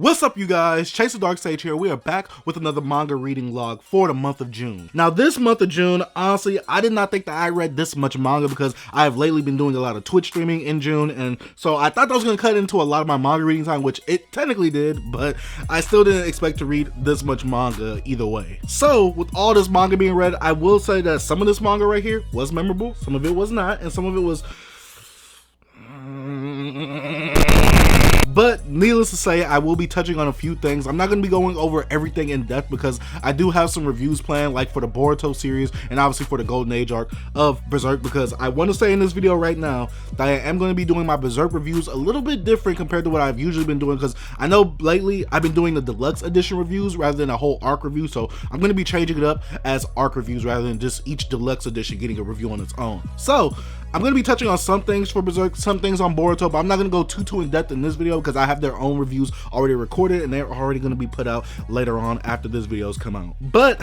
What's up, you guys? Chase the Dark Sage here. We are back with another manga reading log for the month of June. Now, this month of June, honestly, I did not think that I read this much manga because I have lately been doing a lot of Twitch streaming in June, and so I thought that was going to cut into a lot of my manga reading time, which it technically did, but I still didn't expect to read this much manga either way. So, with all this manga being read, I will say that some of this manga right here was memorable, some of it was not, and some of it was... But needless to say, I will be touching on a few things. I'm not going to be going over everything in depth because I do have some reviews planned, like for the Boruto series and obviously for the Golden Age arc of Berserk, because I want to say in this video right now that I am going to be doing my Berserk reviews a little bit different compared to what I've usually been doing, because I know lately I've been doing the Deluxe edition reviews rather than a whole arc review, so I'm going to be changing it up as arc reviews rather than just each Deluxe edition getting a review on its own. So I'm going to be touching on some things for Berserk, some things on Boruto, but I'm not going to go too in depth in this video because I have their own reviews already recorded and they're already going to be put out later on after this videos come out. But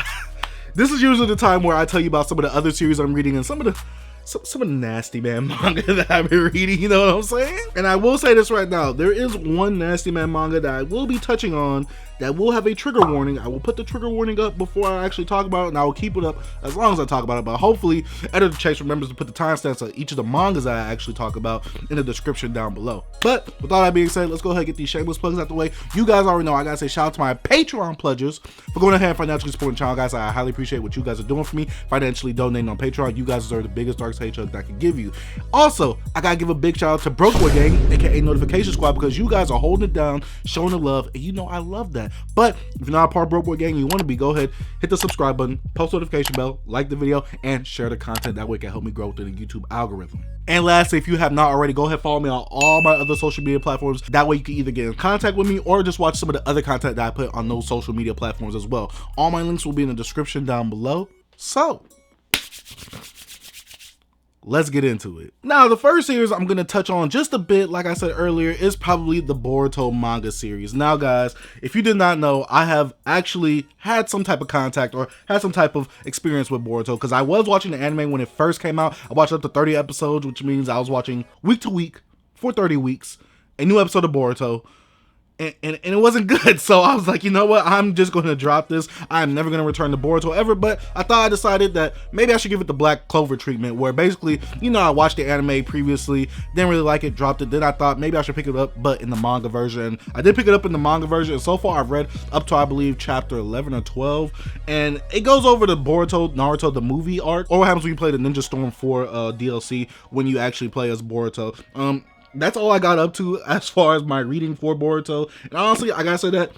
this is usually the time where I tell you about some of the other series I'm reading and some of the nasty man manga that I've been reading, you know what I'm saying? And I will say this right now, there is one nasty man manga that I will be touching on that will have a trigger warning. I will put the trigger warning up before I actually talk about it, and I will keep it up as long as I talk about it, but hopefully Editor Chase remembers to put the timestamps of each of the mangas that I actually talk about in the description down below. But with all that being said, let's go ahead and get these shameless plugs out the way. You guys already know I gotta say shout out to my Patreon pledgers for going ahead and financially supporting the channel, guys. I highly appreciate what you guys are doing for me, financially donating on Patreon. You guys deserve the biggest Dark Sage hug that I can give you. Also, I gotta give a big shout out to Broke Boy Gang, aka Notification Squad, because you guys are holding it down, showing the love, and you know I love that. But if you're not a part of Broke Boy Gang and you want to be, go ahead, hit the subscribe button, post notification bell, like the video, and share the content. That way it can help me grow through the YouTube algorithm. And lastly, if you have not already, go ahead and follow me on all my other social media platforms. That way you can either get in contact with me or just watch some of the other content that I put on those social media platforms as well. All my links will be in the description down below. So let's get into it. Now, the first series I'm going to touch on just a bit, like I said earlier, is probably the Boruto manga series. Now, guys, if you did not know, I have actually had some type of contact or had some type of experience with Boruto, because I was watching the anime when it first came out. I watched up to 30 episodes, which means I was watching week to week for 30 weeks, a new episode of Boruto. And it wasn't good, so I was like, you know what, I'm just going to drop this. I'm never going to return to Boruto ever. But I decided that maybe I should give it the Black Clover treatment, where basically, you know, I watched the anime previously, didn't really like it, dropped it, then I thought maybe I should pick it up, but in the manga version. I did pick it up in the manga version, and so far I've read up to, I believe, chapter 11 or 12, and it goes over the Boruto Naruto the movie arc, or what happens when you play the Ninja Storm 4 DLC when you actually play as Boruto. That's all I got up to as far as my reading for Boruto. And honestly, I gotta say that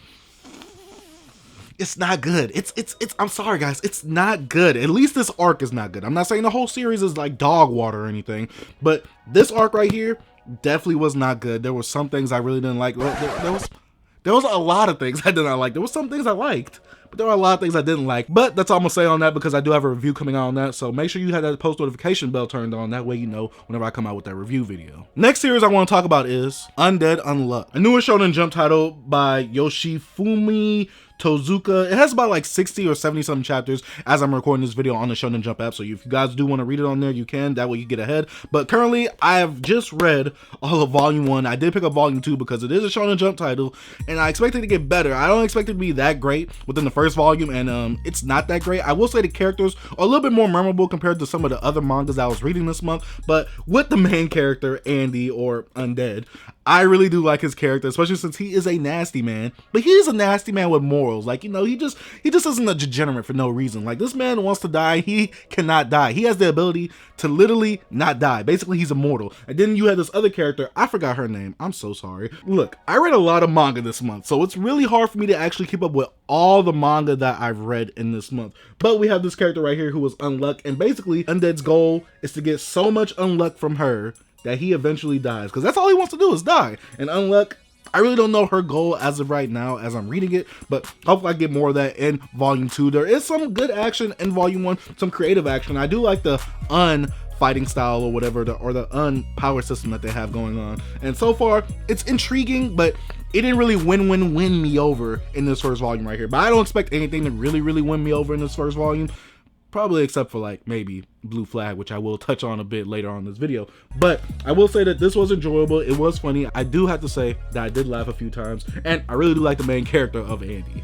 it's not good. It's I'm sorry, guys, it's not good. At least this arc is not good. I'm not saying the whole series is like dog water or anything, but this arc right here definitely was not good. There were some things I really didn't like. There was a lot of things I did not like. There were some things I liked, but there were a lot of things I didn't like. But that's all I'm gonna say on that, because I do have a review coming out on that. So make sure you have that post notification bell turned on. That way you know whenever I come out with that review video. Next series I want to talk about is Undead Unluck, a newer Shonen Jump title by Yoshifumi Tozuka. It has about like 60 or 70 something chapters as I'm recording this video on the Shonen Jump app, so if you guys do want to read it on there, you can. That way you get ahead. But currently I have just read all of volume 1. I did pick up volume 2 because it is a Shonen Jump title and I expect it to get better. I don't expect it to be that great within the first volume, and it's not that great. I will say the characters are a little bit more memorable compared to some of the other mangas I was reading this month, but with the main character Andy, or Undead, I really do like his character, especially since he is a nasty man, but he is a nasty man with morals. Like, you know, he just isn't a degenerate for no reason. Like, this man wants to die, he cannot die. He has the ability to literally not die. Basically, he's immortal. And then you had this other character, I forgot her name, I'm so sorry. Look, I read a lot of manga this month, so it's really hard for me to actually keep up with all the manga that I've read in this month. But we have this character right here who was Unluck, and basically Undead's goal is to get so much Unluck from her that he eventually dies, because that's all he wants to do is die. And Unluck, I really don't know her goal as of right now as I'm reading it, but hopefully I get more of that in volume 2. There is some good action in volume 1, some creative action. I do like the fighting style or whatever, or the power system that they have going on. And so far, it's intriguing, but it didn't really win me over in this first volume right here. But I don't expect anything to really win me over in this first volume. probably except for like maybe Blue Flag, which I will touch on a bit later on in this video. But I will say that this was enjoyable. It was funny. I do have to say that I did laugh a few times, and I really do like the main character of Andy.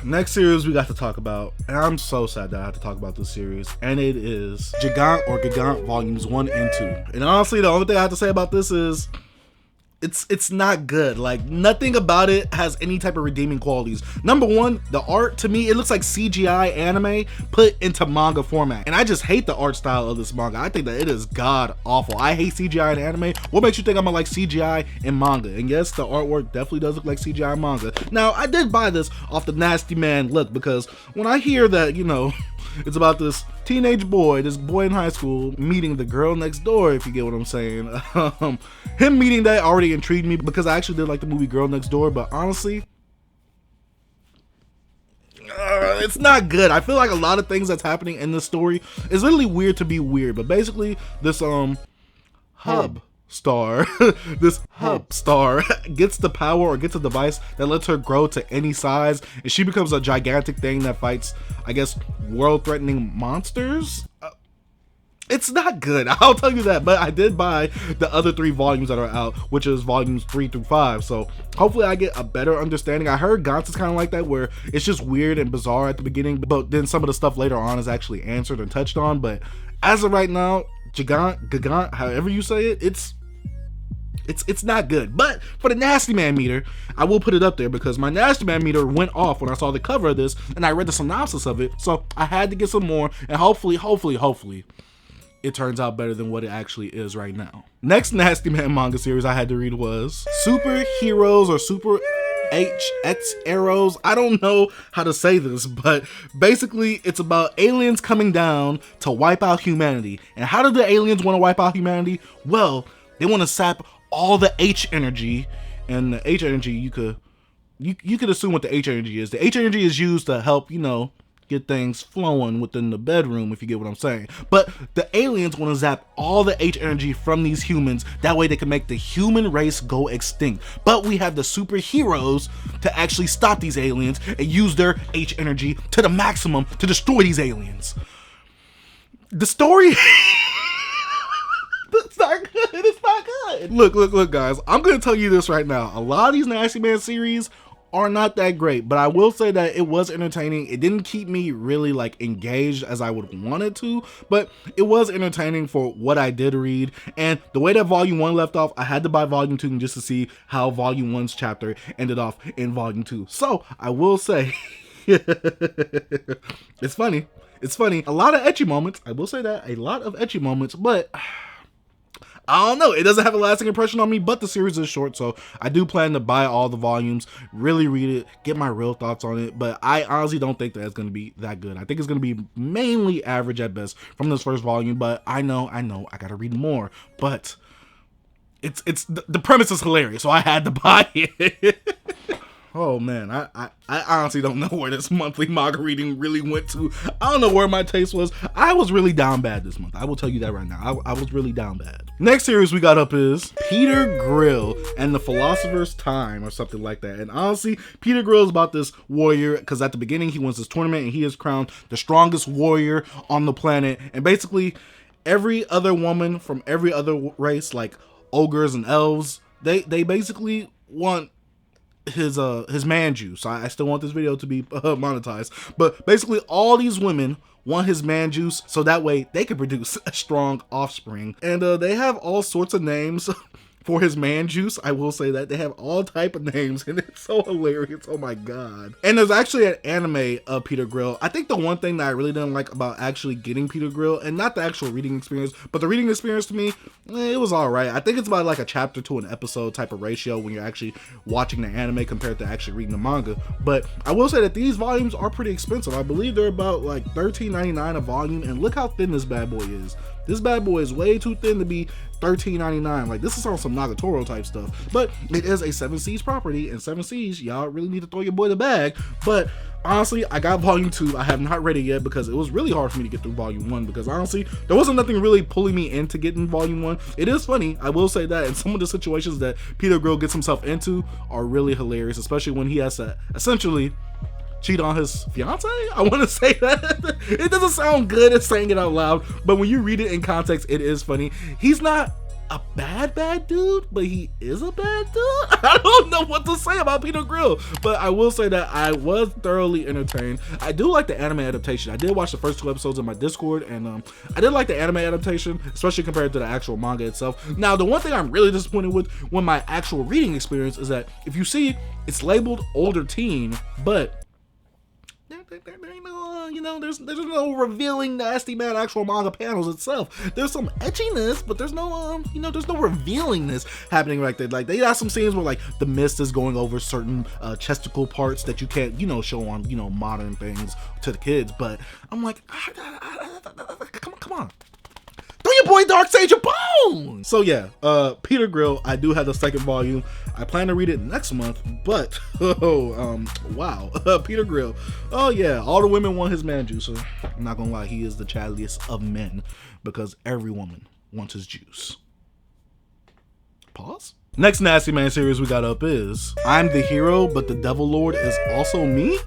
Next series we got to talk about, and I'm so sad that I have to talk about this series, and it is Gigant Volumes 1 and 2. And honestly, the only thing I have to say about this is it's not good. Like, nothing about it has any type of redeeming qualities. Number one, the art, to me, it looks like CGI anime put into manga format, and I just hate the art style of this manga. I think that it is god awful. I hate CGI in anime. What makes you think I'm gonna like CGI in manga? And yes, the artwork definitely does look like CGI in manga. Now, I did buy this off the Nasty Man look, because when I hear that, you know, it's about this teenage boy, this boy in high school meeting the girl next door, if you get what I'm saying. Him meeting that already intrigued me, because I actually did like the movie Girl Next Door, but honestly, it's not good. I feel like a lot of things that's happening in this story is literally weird to be weird, but basically this hub star gets the power, or gets a device that lets her grow to any size, and she becomes a gigantic thing that fights, I guess, world-threatening monsters. It's not good, I'll tell you that, but I did buy the other 3 volumes that are out, which is volumes 3 through 5, so hopefully I get a better understanding. I heard Gantz is kind of like that, where it's just weird and bizarre at the beginning, but then some of the stuff later on is actually answered and touched on. But as of right now, Gigant, however you say it, it's not good. But for the Nasty Man meter, I will put it up there, because my Nasty Man meter went off when I saw the cover of this and I read the synopsis of it, so I had to get some more, and hopefully it turns out better than what it actually is right now. Next Nasty Man manga series I had to read was HxEros, or Super HxEros. I don't know how to say this, but basically it's about aliens coming down to wipe out humanity. And how do the aliens want to wipe out humanity? Well, they want to sap all the H energy, and the H energy, you could assume what the H energy is. The H energy is used to help, you know, get things flowing within the bedroom, if you get what I'm saying. But the aliens want to zap all the H energy from these humans, that way they can make the human race go extinct. But we have the superheroes to actually stop these aliens and use their H energy to the maximum to destroy these aliens. The story it's not good. It's not good. Look, guys. I'm gonna tell you this right now. A lot of these Nasty Man series are not that great, but I will say that it was entertaining. It didn't keep me really like engaged as I would want it to, but it was entertaining for what I did read. And the way that volume 1 left off, I had to buy volume 2 just to see how volume 1's chapter ended off in volume 2. So I will say it's funny. A lot of ecchi moments. I will say that, a lot of ecchi moments, but I don't know, it doesn't have a lasting impression on me. But the series is short, so I do plan to buy all the volumes, really read it, get my real thoughts on it. But I honestly don't think that it's going to be that good. I think it's going to be mainly average at best from this first volume, but I know, I gotta read more. But the premise is hilarious, so I had to buy it. Oh man, I honestly don't know where this monthly manga reading really went to. I don't know where my taste was. I was really down bad this month. I will tell you that right now. I was really down bad. Next series we got up is Peter Grill and the Philosopher's Time, or something like that. And honestly, Peter Grill is about this warrior, because at the beginning he wins this tournament and he is crowned the strongest warrior on the planet. And basically every other woman from every other race, like ogres and elves, they basically want his man juice. I still want this video to be monetized, but basically all these women want his man juice, so that way they can produce a strong offspring. And they have all sorts of names for his man juice. I will say that they have all type of names, and it's so hilarious. Oh my god. And there's actually an anime of Peter Grill. I think the one thing that I really didn't like about actually getting Peter Grill, and not the actual reading experience, but the reading experience to me, it was all right. I think it's about like a chapter to an episode type of ratio when you're actually watching the anime compared to actually reading the manga. But I will say that these volumes are pretty expensive. I believe they're about like $13.99 a volume, and look how thin this bad boy is. This bad boy is way too thin to be $13.99. Like, this is on some Nagatoro type stuff. But it is a 7 Seas property, and 7 Seas, y'all really need to throw your boy the bag. But honestly, I got volume 2. I have not read it yet because it was really hard for me to get through volume 1, because honestly, there wasn't nothing really pulling me into getting volume 1. It is funny, I will say that, and some of the situations that Peter Grill gets himself into are really hilarious, especially when he has to essentially cheat on his fiance. I want to say that. It doesn't sound good as saying it out loud, but when you read it in context, it is funny. He's not a bad dude, but he is a bad dude. I don't know what to say about Peter Grill, but I will say that I was thoroughly entertained. I do like the anime adaptation. I did watch the first 2 episodes in my Discord, and I did like the anime adaptation, especially compared to the actual manga itself. Now, the one thing I'm really disappointed with when my actual reading experience is that if you see, it's labeled older teen, but there's no revealing nasty man actual manga panels itself. There's some etchiness, but there's no there's no revealingness happening right there. Like, they got some scenes where like the mist is going over certain chesticle parts that you can't show on modern things to the kids. But I'm like, come on. Throw your boy Dark Sage a bone! So yeah, Peter Grill, I do have the 2nd volume. I plan to read it next month, but wow. Peter Grill. Oh yeah, all the women want his man juicer. I'm not gonna lie, he is the childiest of men because every woman wants his juice. Pause. Next nasty man series we got up is I'm the hero, but the devil lord is also me.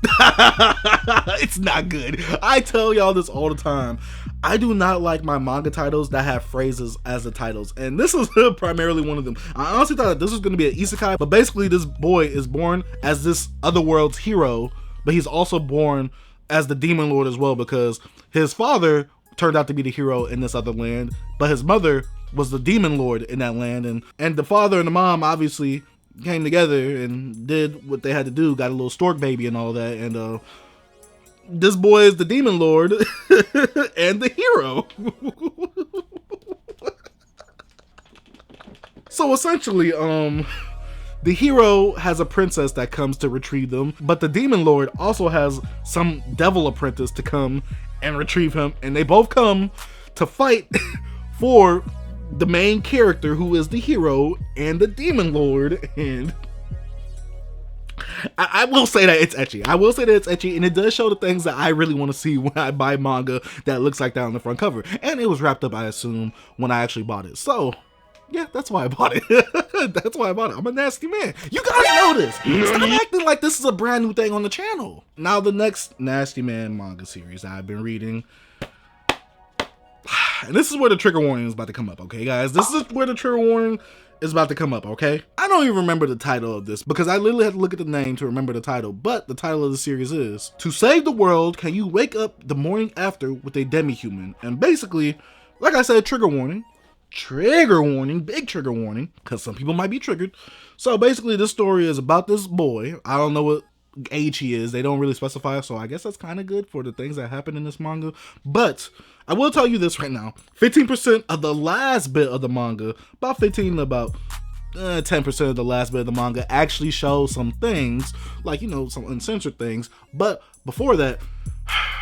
It's not good. I tell y'all this all the time. I do not like my manga titles that have phrases as the titles, and this is primarily one of them. I honestly thought that this was going to be an isekai, but basically this boy is born as this other world's hero, but he's also born as the demon lord as well, because his father turned out to be the hero in this other land, but his mother was the demon lord in that land, and the father and the mom obviously came together and did what they had to do, got a little stork baby and all that, and this boy is the demon lord and the hero. So essentially, the hero has a princess that comes to retrieve them, but the demon lord also has some devil apprentice to come and retrieve him, and they both come to fight for the main character, who is the hero and the demon lord. And I will say that it's ecchi. I will say that it's ecchi, and it does show the things that I really want to see when I buy manga that looks like that on the front cover. And it was wrapped up, I assume, when I actually bought it. So yeah, that's why I bought it. That's why I bought it. I'm a nasty man. You guys know this. Stop acting like this is a brand new thing on the channel. Now, the next nasty man manga series I've been reading, and this is where the trigger warning is about to come up, okay, guys? This is where the trigger warning is about to come up, okay? I don't even remember the title of this because I literally had to look at the name to remember the title, but the title of the series is To Save the World, Can You Wake Up the Morning After with a Demi-Human? And basically, like I said, trigger warning, big trigger warning, because some people might be triggered. So basically, this story is about this boy. I don't know what age he is. They don't really specify, so I guess that's kind of good for the things that happen in this manga. But I will tell you this right now. 15% of the last bit of the manga, about 15 to about 10% of the last bit of the manga actually shows some things, like, some uncensored things. But before that,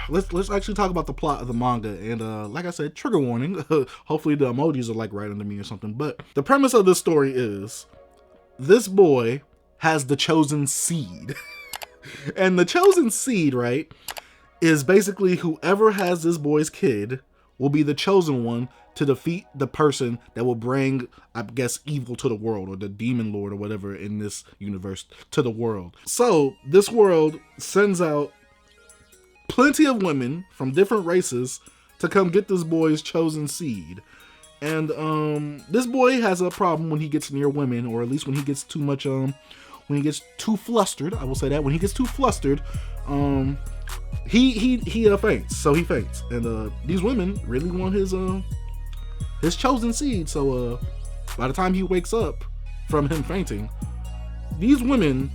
let's actually talk about the plot of the manga. And like I said, trigger warning. Hopefully the emojis are like right under me or something. But the premise of this story is this boy has the chosen seed. And the chosen seed, right, is basically whoever has this boy's kid will be the chosen one to defeat the person that will bring, I guess, evil to the world, or the demon lord or whatever in this universe to the world. So this world sends out plenty of women from different races to come get this boy's chosen seed. And this boy has a problem when he gets near women, or at least when he gets too much when he gets too flustered. I will say that when he gets too flustered, he faints. So he faints, and these women really want his chosen seed. So by the time he wakes up from him fainting, these women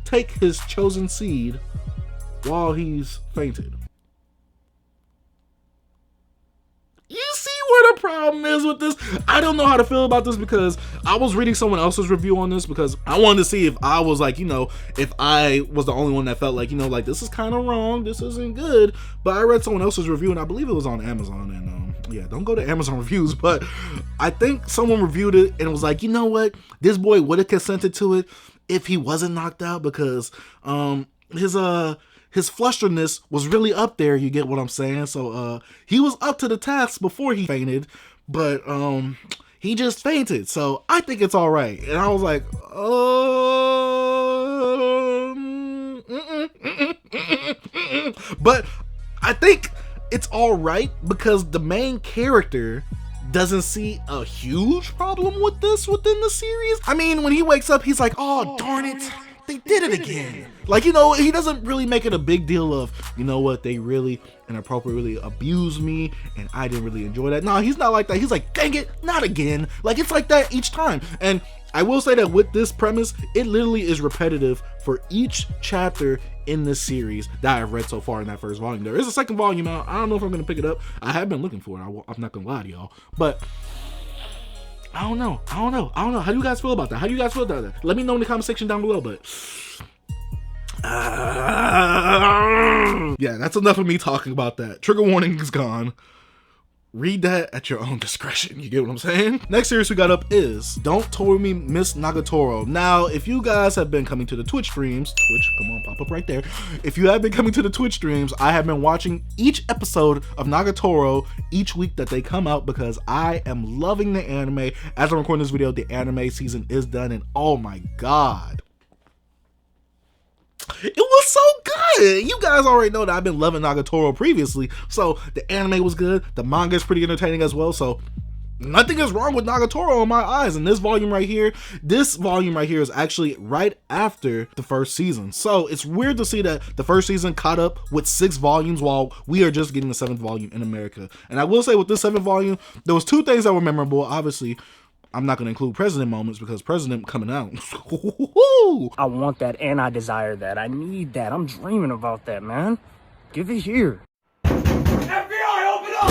take his chosen seed while he's fainted. You see where the problem is with this? I don't know how to feel about this because I was reading someone else's review on this because I wanted to see if I was like, if I was the only one that felt like, like this is kind of wrong, this isn't good. But I read someone else's review, and I believe it was on Amazon, and yeah, don't go to Amazon reviews, but I think someone reviewed it and was like, you know what? This boy would have consented to it if he wasn't knocked out, because his flusteredness was really up there, you get what I'm saying? So he was up to the task before he fainted, but he just fainted. So I think it's all right. And I was like, But I think it's all right because the main character doesn't see a huge problem with this within the series. I mean, when he wakes up, he's like, oh, darn it, they did it again. Like, you know, he doesn't really make it a big deal of, you know what, they really inappropriately abused me and I didn't really enjoy that. No, he's not like that. He's like, dang it, not again. Like, it's like that each time. And I will say that with this premise, it literally is repetitive for each chapter in this series that I've read so far in that first volume. There is a second volume out. I don't know if I'm going to pick it up. I have been looking for it. I'm not going to lie to y'all. But I don't know. How do you guys feel about that? Let me know in the comment section down below. But yeah, that's enough of me talking about that. Trigger warning is gone. Read that at your own discretion. You get what I'm saying? Next series we got up is Don't Totally Me Miss Nagatoro. Now, if you guys have been coming to the Twitch streams, come on, pop up right there. If you have been coming to the Twitch streams, I have been watching each episode of Nagatoro each week that they come out because I am loving the anime. As I'm recording this video, the anime season is done, and oh my god, it was so good. You guys already know that I've been loving Nagatoro previously, so the anime was good. The manga is pretty entertaining as well, so nothing is wrong with Nagatoro in my eyes. And this volume right here is actually right after the first season. So it's weird to see that the first season caught up with 6 volumes while we are just getting the 7th volume in America. And I will say with this 7th volume, there was 2 things that were memorable. Obviously, I'm not going to include President moments because President coming out. I want that and I desire that. I need that. I'm dreaming about that, man. Give it here. FBI, open up!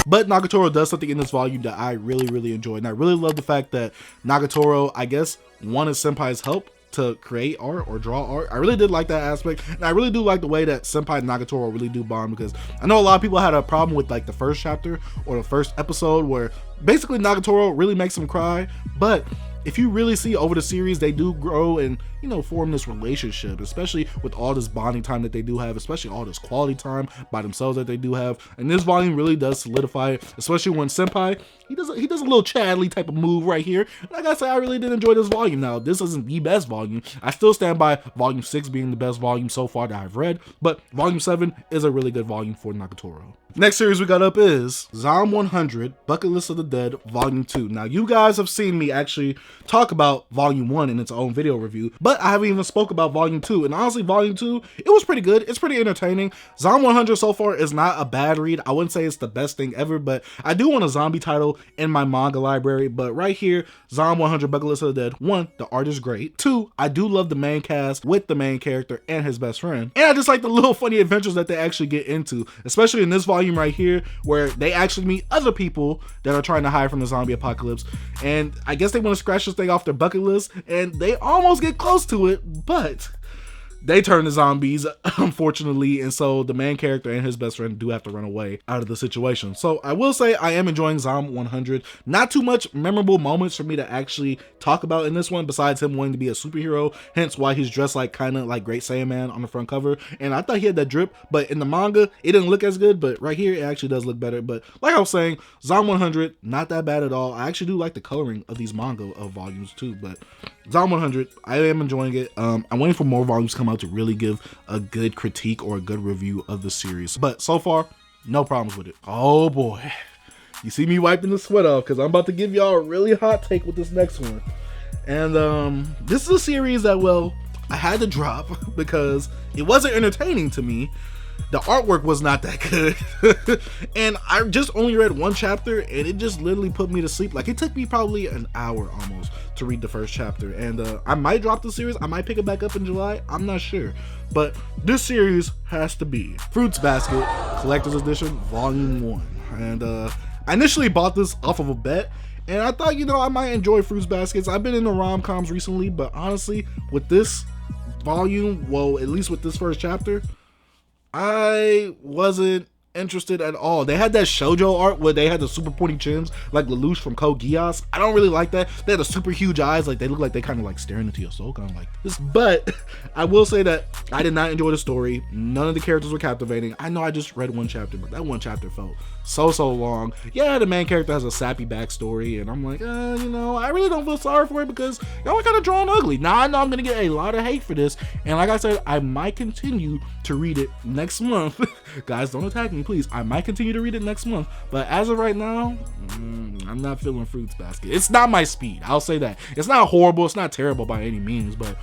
But Nagatoro does something in this volume that I really enjoy. And I really love the fact that Nagatoro, I guess, wanted Senpai's help to create art or draw art. I really did like that aspect, and I really do like the way that Senpai and Nagatoro really do bond, because I know a lot of people had a problem with like the first chapter or the first episode where basically Nagatoro really makes him cry, but if you really see over the series, they do grow and, you know, form this relationship, especially with all this bonding time that they do have, especially all this quality time by themselves that they do have. And this volume really does solidify it, especially when Senpai, he does a little Chadley type of move right here. Like I said, I really did enjoy this volume. Now, this isn't the best volume. I still stand by volume 6 being the best volume so far that I've read, but volume 7 is a really good volume for Nagatoro. Next series we got up is Zom 100 Bucket List of the Dead Volume 2. Now, you guys have seen me actually talk about Volume 1 in its own video review, but I haven't even spoke about Volume 2. And honestly, Volume 2, it was pretty good. It's pretty entertaining. Zom 100 so far is not a bad read. I wouldn't say it's the best thing ever, but I do want a zombie title in my manga library. But right here, Zom 100 Bucket List of the Dead. 1, the art is great. 2, I do love the main cast with the main character and his best friend. And I just like the little funny adventures that they actually get into, especially in this volume right here, where they actually meet other people that are trying to hide from the zombie apocalypse. And I guess they want to scratch this thing off their bucket list, and they almost get close to it, but they turn to zombies, unfortunately, and so the main character and his best friend do have to run away out of the situation. So I will say I am enjoying Zom 100. Not too much memorable moments for me to actually talk about in this one, besides him wanting to be a superhero, hence why he's dressed like kind of like Great Saiyaman on the front cover. And I thought he had that drip, but in the manga, it didn't look as good, but right here, it actually does look better. But like I was saying, Zom 100, not that bad at all. I actually do like the coloring of these manga volumes too, but Zom 100, I am enjoying it. I'm waiting for more volumes to come out to really give a good critique or a good review of the series, but so far no problems with it. Oh boy, you see me wiping the sweat off because I'm about to give y'all a really hot take with this next one. And this is a series that, well, I had to drop because it wasn't entertaining to me. The artwork was not that good. And I just only read 1 chapter and it just literally put me to sleep. Like, it took me probably an hour almost to read the first chapter. And I might drop the series. I might pick it back up in July. I'm not sure. But this series has to be Fruits Basket Collector's Edition Volume 1. And I initially bought this off of a bet. And I thought, you know, I might enjoy Fruits Baskets. I've been into rom-coms recently. But honestly, with this volume, well, at least with this first chapter, I wasn't interested at all. They had that shoujo art where they had the super pointy chins like Lelouch from Code Geass. I don't really like that. They had the super huge eyes, like they look like they kind of like staring into your soul, kind of like this. But I will say that I did not enjoy the story. None of the characters were captivating. I know I just read one chapter, but that one chapter felt so long. Yeah, the main character has a sappy backstory, and I'm like, you know, I really don't feel sorry for it because y'all are kind of drawn ugly. Now I know I'm gonna get a lot of hate for this, and like I said, I might continue to read it next month. Guys, don't attack me, please. I might continue to read it next month, but as of right now, I'm not feeling Fruits Basket. It's not my speed. I'll say that. It's not horrible. It's not terrible by any means, but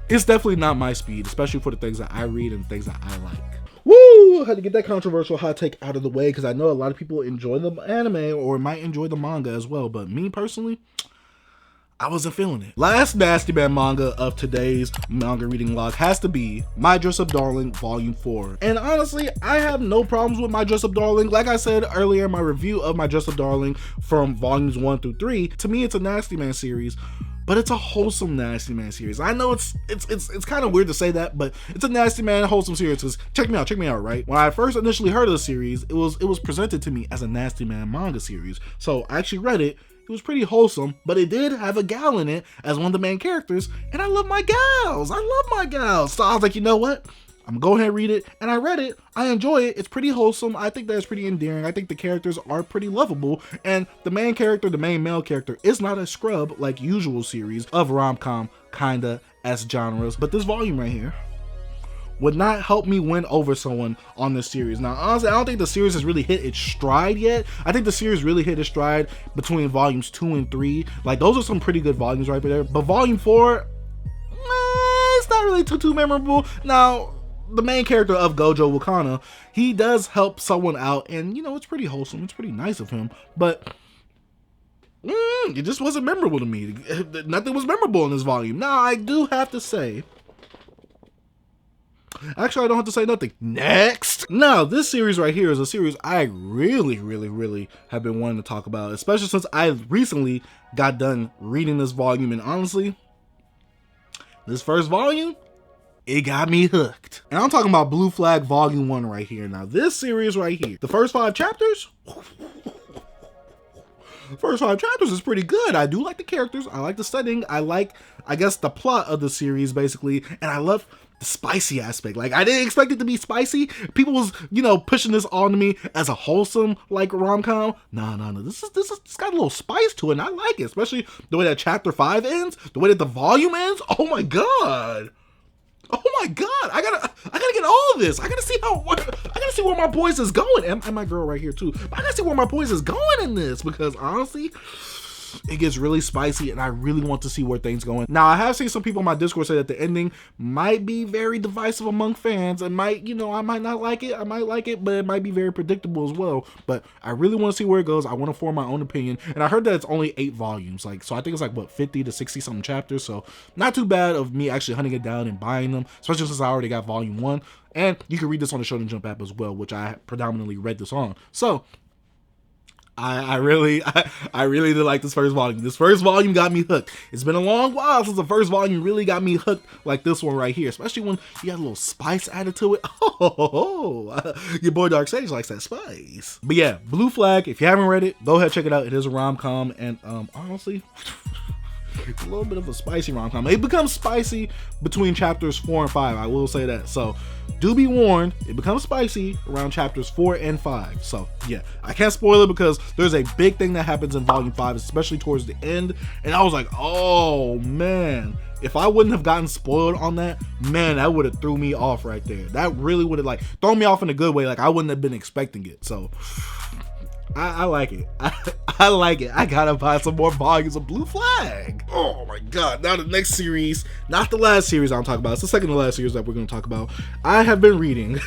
it's definitely not my speed, especially for the things that I read and things that I like. Woo! Had to get that controversial hot take out of the way because I know a lot of people enjoy the anime or might enjoy the manga as well, but me personally, I wasn't feeling it. Last Nasty Man manga of today's manga reading log has to be My Dress Up Darling Volume 4. And honestly, I have no problems with My Dress Up Darling. Like I said earlier in my review of My Dress Up Darling from volumes 1 through 3, to me it's a Nasty Man series, but it's a wholesome Nasty Man series. I know it's kind of weird to say that, but it's a Nasty Man wholesome series. Cause check me out, right? When I first initially heard of the series, it was presented to me as a Nasty Man manga series. So I actually read it. It was pretty wholesome, but it did have a gal in it as one of the main characters, and I love my gals. I love my gals. So I was like, you know what? I'm gonna go ahead and read it, and I read it. I enjoy it. It's pretty wholesome. I think that it's pretty endearing. I think the characters are pretty lovable, and the main character, the main male character, is not a scrub like usual series of rom-com kinda as genres. But this volume right here would not help me win over someone on this series. Now, honestly, I don't think the series has really hit its stride yet. I think the series really hit its stride between volumes 2 and 3. Like, those are some pretty good volumes right there. But volume 4, it's not really too memorable. Now, the main character of Gojo Wakana, he does help someone out, and you know, it's pretty wholesome. It's pretty nice of him, but it just wasn't memorable to me. Nothing was memorable in this volume. Now, I do have to say, actually, I don't have to say nothing. Next! Now, this series right here is a series I really have been wanting to talk about, especially since I recently got done reading this volume, and honestly, this first volume, it got me hooked. And I'm talking about Blue Flag Volume 1 right here. Now, this series right here, the first 5 chapters, is pretty good. I do like the characters. I like the setting. I like, I guess, the plot of the series, basically. And I love the spicy aspect. Like, I didn't expect it to be spicy. People was, you know, pushing this on me as a wholesome, like, rom-com. No. This got a little spice to it, and I like it. Especially the way that chapter 5 ends, the way that the volume ends. Oh my god. Oh my god, I gotta get all of this. I gotta see where my boys is going. And my girl right here too. But I gotta see where my boys is going in this, because honestly, it gets really spicy and I really want to see where things going. Now, I have seen some people in my Discord say that the ending might be very divisive among fans. It might, you know, I might not like it. I might like it, but it might be very predictable as well. But I really want to see where it goes. I want to form my own opinion. And I heard that it's only 8 volumes. Like, so I think it's like, what, 50 to 60 something chapters. So not too bad of me actually hunting it down and buying them, especially since I already got volume 1. And you can read this on the Shonen Jump app as well, which I predominantly read this on. So I really did like this first volume. This first volume got me hooked. It's been a long while since the first volume really got me hooked like this one right here, especially when you got a little spice added to it. Your boy Dark Sage likes that spice. But yeah, Blue Flag, if you haven't read it, go ahead, check it out. It is a rom-com, and honestly, it's a little bit of a spicy rom-com. It becomes spicy between chapters 4 and 5, I will say that. So do be warned, it becomes spicy around chapters 4 and 5. So yeah, I can't spoil it because there's a big thing that happens in volume 5, especially towards the end. And I was like, oh man, if I wouldn't have gotten spoiled on that, man, that would have threw me off right there. That really would have like thrown me off in a good way. Like, I wouldn't have been expecting it. So I like it. I like it. I gotta buy some more volumes of Blue Flag. Oh my god. Now the next series, not the last series I'm talking about, it's the second to last series that we're gonna talk about. I have been reading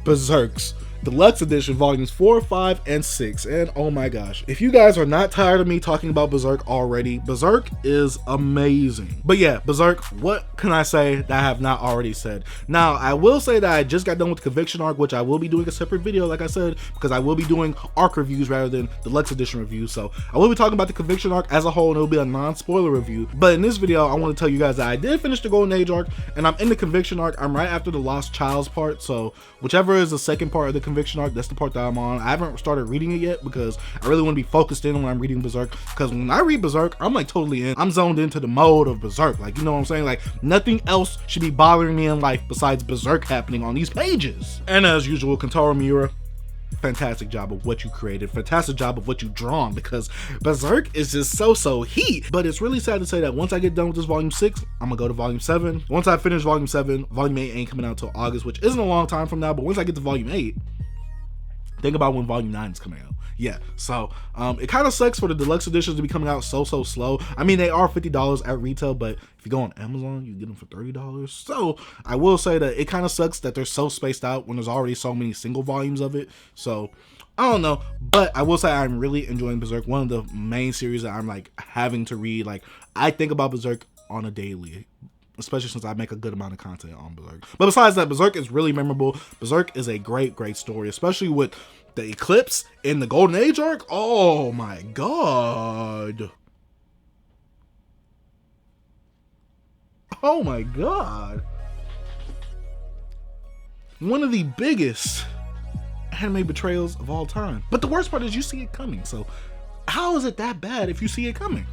Berserk's Deluxe Edition volumes 4, 5, and 6, and oh my gosh, if you guys are not tired of me talking about Berserk already, Berserk is amazing. But yeah, Berserk, what can I say that I have not already said? Now, I will say that I just got done with the Conviction arc, which I will be doing a separate video, like I said, because I will be doing arc reviews rather than Deluxe Edition reviews. So I will be talking about the Conviction arc as a whole, and it will be a non-spoiler review. But in this video, I want to tell you guys that I did finish the Golden Age arc, and I'm in the Conviction arc. I'm right after the Lost Child's part, so whichever is the second part of the conviction arc. That's the part that I'm on. I haven't started reading it yet because I really want to be focused in when I'm reading Berserk, because when I read Berserk, I'm like totally in. I'm zoned into the mode of Berserk. Like, you know what I'm saying? Like, nothing else should be bothering me in life besides Berserk happening on these pages. And as usual, Kentaro Miura, fantastic job of what you created, fantastic job of what you drawn, because Berserk is just so heat. But it's really sad to say that once I get done with this volume 6, I'm gonna go to volume 7. Once I finish volume 7, volume 8 ain't coming out until August, which isn't a long time from now, but once I get to volume 8, think about when volume 9 is coming out. Yeah, so it kind of sucks for the deluxe editions to be coming out so slow. I mean, they are $50 at retail, but if you go on Amazon, you get them for $30. So I will say that it kind of sucks that they're so spaced out when there's already so many single volumes of it. So I don't know, but I will say I'm really enjoying Berserk. One of the main series that I'm like having to read. Like, I think about Berserk on a daily, especially since I make a good amount of content on Berserk. But besides that, Berserk is really memorable. Berserk is a great story, especially with the Eclipse in the Golden Age arc. Oh my god. Oh my god. One of the biggest anime betrayals of all time. But the worst part is you see it coming. So how is it that bad if you see it coming?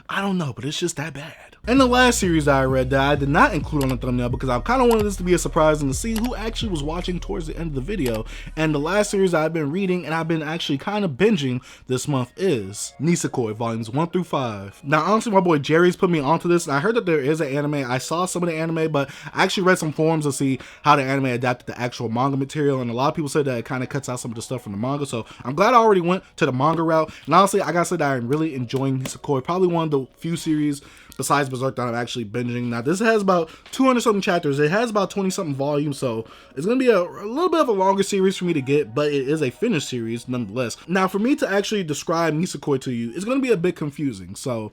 I don't know, but it's just that bad. And the last series that I read that I did not include on the thumbnail because I kind of wanted this to be a surprise and to see who actually was watching towards the end of the video. And the last series that I've been reading and I've been actually kind of binging this month is Nisekoi volumes 1 through 5. Now, honestly, my boy Jerry's put me onto this, and I heard that there is an anime. I saw some of the anime, but I actually read some forums to see how the anime adapted the actual manga material, and a lot of people said that it kind of cuts out some of the stuff from the manga. So I'm glad I already went to the manga route. And honestly, I gotta say that I'm really enjoying Nisekoi. Probably one of the few series besides Berserk that I'm actually binging. Now, this has about 200 something chapters. It has about 20 something volumes, so it's gonna be a little bit of a longer series for me to get, but it is a finished series nonetheless. Now, for me to actually describe Nisekoi to you, it's gonna be a bit confusing, so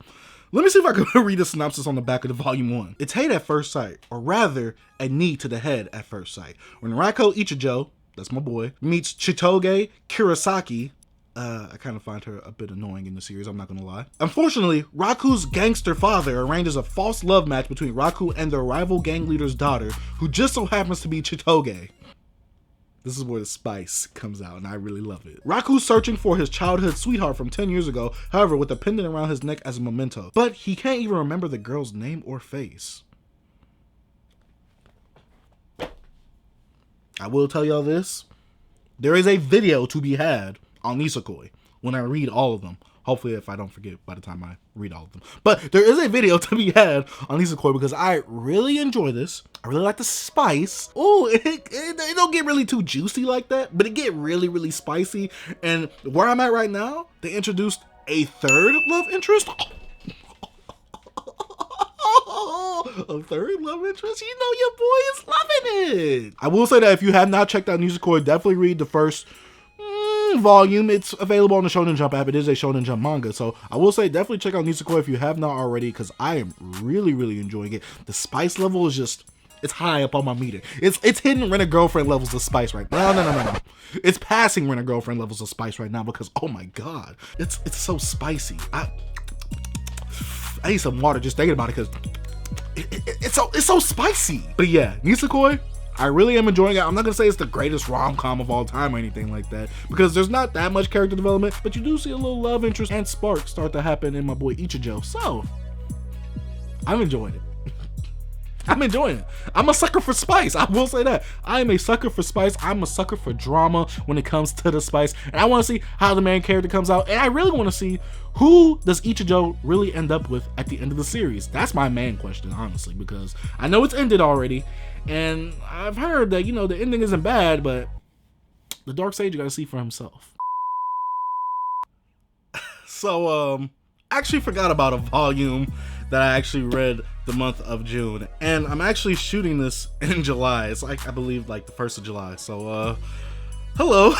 let me see if I can read a synopsis on the back of the volume 1. It's hate at first sight, or rather, a knee to the head at first sight. When Raiko Ichijo, that's my boy, meets Chitoge Kurosaki, I kind of find her a bit annoying in the series, I'm not gonna lie. Unfortunately, Raku's gangster father arranges a false love match between Raku and their rival gang leader's daughter, who just so happens to be Chitoge. This is where the spice comes out, and I really love it. Raku's searching for his childhood sweetheart from 10 years ago, however, with a pendant around his neck as a memento. But he can't even remember the girl's name or face. I will tell y'all this. There is a video to be had on Nisekoi when I read all of them. Hopefully, if I don't forget by the time I read all of them. But there is a video to be had on Nisekoi because I really enjoy this. I really like the spice. Oh, it don't get really too juicy like that, but it get really spicy. And where I'm at right now, they introduced a third love interest. A third love interest? You know your boy is loving it. I will say that if you have not checked out Nisekoi, definitely read the first volume. It's available on the Shonen Jump app. It is a Shonen Jump manga, so I will say definitely check out Nisekoi if you have not already, because I am really enjoying it. The spice level is just, it's high up on my meter. It's hitting Rent-A-Girlfriend levels of spice right now. No. It's passing Rent-A-Girlfriend levels of spice right now because, oh my god, it's so spicy. I need some water just thinking about it because it's so spicy. But yeah, Nisekoi, I really am enjoying it. I'm not gonna say it's the greatest rom-com of all time or anything like that, because there's not that much character development, but you do see a little love interest and spark start to happen in my boy Ichijo. So I'm enjoying it. I'm enjoying it. I'm a sucker for spice. I will say that. I am a sucker for spice. I'm a sucker for drama when it comes to the spice. And I want to see how the main character comes out. And I really want to see who does Ichijo really end up with at the end of the series. That's my main question, honestly, because I know it's ended already. And I've heard that, you know, the ending isn't bad, but the Dark Sage you gotta see for himself. So, I actually forgot about a volume that I actually read the month of June, and I'm actually shooting this in July. It's like, I believe, like the 1st of July. So, hello.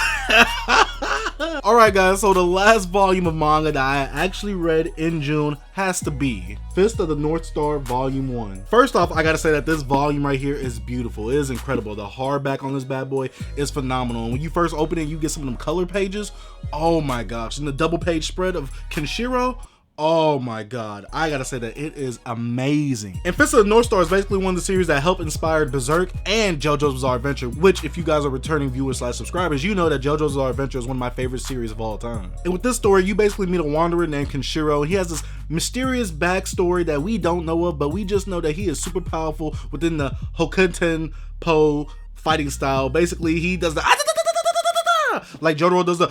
Alright guys, so the last volume of manga that I actually read in June has to be Fist of the North Star Volume 1. First off, I gotta say that this volume right here is beautiful. It is incredible. The hardback on this bad boy is phenomenal. And when you first open it, you get some of them color pages. Oh my gosh. And the double page spread of Kenshiro. Oh my god, I gotta say that it is amazing. And Fist of the North Star is basically one of the series that helped inspire Berserk and JoJo's Bizarre Adventure, which if you guys are returning viewers / subscribers, you know that JoJo's Bizarre Adventure is one of my favorite series of all time. And with this story, you basically meet a wanderer named HxEros. He has this mysterious backstory that we don't know of, but we just know that he is super powerful within the Hokuten Po fighting style. Basically, he does the like Jotaro does the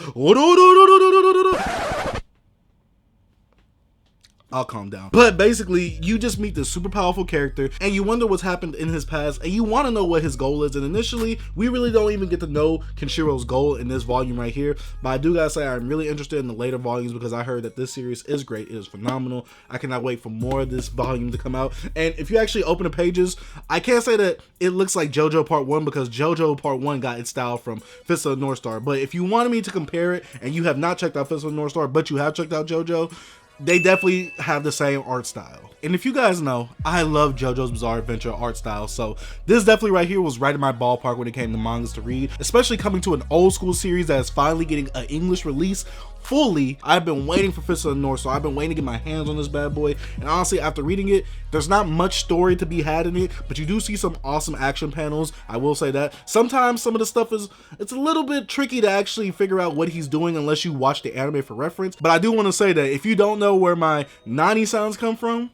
I'll calm down. But basically, you just meet this super powerful character and you wonder what's happened in his past and you want to know what his goal is. And initially, we really don't even get to know HxEros' goal in this volume right here. But I do gotta say, I'm really interested in the later volumes because I heard that this series is great. It is phenomenal. I cannot wait for more of this volume to come out. And if you actually open the pages, I can't say that it looks like JoJo Part 1 because JoJo Part 1 got its style from Fist of the North Star. But if you wanted me to compare it and you have not checked out Fist of the North Star, but you have checked out JoJo, they definitely have the same art style. And if you guys know, I love JoJo's Bizarre Adventure art style, so this definitely right here was right in my ballpark when it came to mangas to read, especially coming to an old school series that is finally getting an English release fully. I've been waiting for Fist of the North, so I've been waiting to get my hands on this bad boy, and honestly, after reading it, there's not much story to be had in it, but you do see some awesome action panels. I will say that. Sometimes some of the stuff it's a little bit tricky to actually figure out what he's doing unless you watch the anime for reference, but I do want to say that if you don't know where my Nani sounds come from,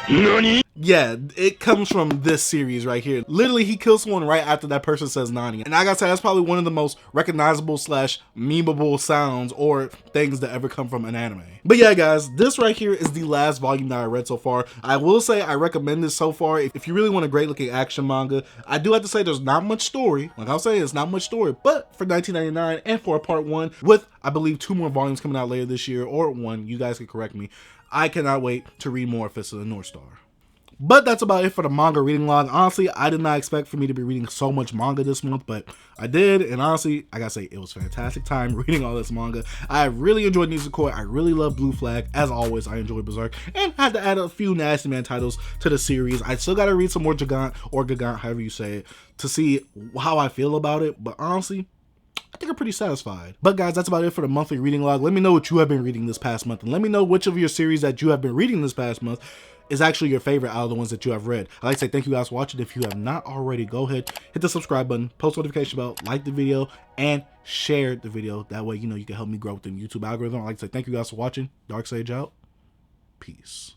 Nani? Yeah, it comes from this series right here. Literally, he kills someone right after that person says Nani. And I gotta say, that's probably one of the most recognizable / memeable sounds or things that ever come from an anime. But yeah, guys, this right here is the last volume that I read so far. I will say I recommend this so far. If you really want a great looking action manga, I do have to say there's not much story. Like I was saying, it's not much story, but for $19.99 and for a part 1 with, I believe, 2 more volumes coming out later this year, or 1, you guys can correct me. I cannot wait to read more of Fist of the North Star. But that's about it for the manga reading log. Honestly, I did not expect for me to be reading so much manga this month, but I did. And honestly, I gotta say, it was a fantastic time reading all this manga. I really enjoyed Nisekoi. I really love Blue Flag. As always, I enjoyed Berserk. And I had to add a few Nasty Man titles to the series. I still gotta read some more Gigant, or Gigant, however you say it, to see how I feel about it. But honestly, I think I'm pretty satisfied. But guys, that's about it for the monthly reading log. Let me know what you have been reading this past month. And let me know which of your series that you have been reading this past month is actually your favorite out of the ones that you have read. I'd like to say thank you guys for watching. If you have not already, go ahead, hit the subscribe button, post notification bell, like the video, and share the video. That way, you know, you can help me grow within the YouTube algorithm. I'd like to say thank you guys for watching. Dark Sage out. Peace.